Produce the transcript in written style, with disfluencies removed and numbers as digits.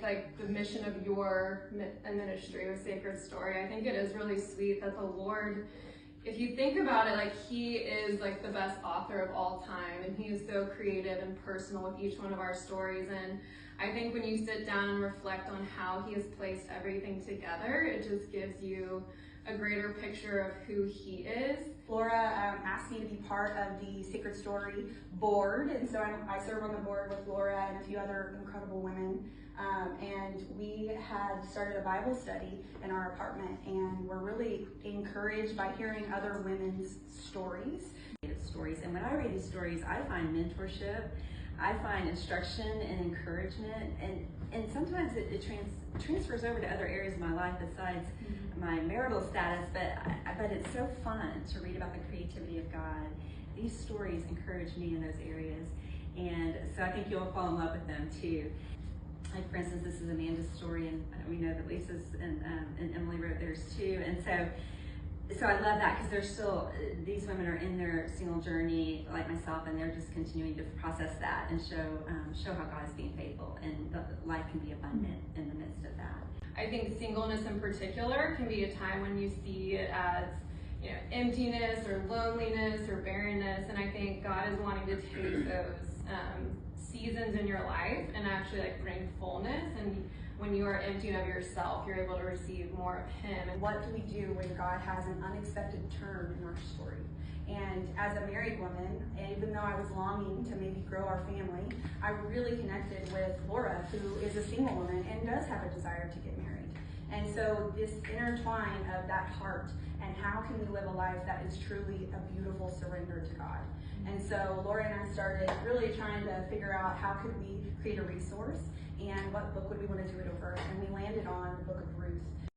like the mission of your ministry with Sacred Story. I think it is really sweet that the Lord, if you think about it, like he is like the best author of all time, and he is so creative and personal with each one of our stories. And I think when you sit down and reflect on how he has placed everything together, it just gives you a greater picture of who he is. Laura asked me to be part of the Sacred Story board, and so I serve on the board with Laura and a few other incredible women. And we had started a Bible study in our apartment, and we're really encouraged by hearing other women's stories. And when I read these stories, I find mentorship, I find instruction and encouragement, and sometimes it transfers over to other areas of my life besides my marital status, but it's so fun to read about the creativity of God. These stories encourage me in those areas, and so I think you'll fall in love with them too. Like, for instance, this is Amanda's story, and we know that Lisa's and Emily wrote theirs too, and so I love that because they're still, these women are in their single journey like myself, and they're just continuing to process that and show how God is being faithful, and life can be abundant in the midst of that. I think singleness in particular can be a time when you see it as, you know, emptiness or loneliness or barrenness, and I think God is wanting to take those seasons in your life and actually like bring fullness. And when you are empty of yourself, you're able to receive more of him. And what do we do when God has an unexpected turn in our story? And as a married woman, and even though I was longing to maybe grow our family, I really connected with Laura, who is a single woman and does have a desire to get married. And so this intertwine of that heart and how can we live a life that is truly a beautiful surrender to God. And so Laura and I started really trying to figure out how could we create a resource and what book would we want to do it over. And we landed on the Book of Ruth.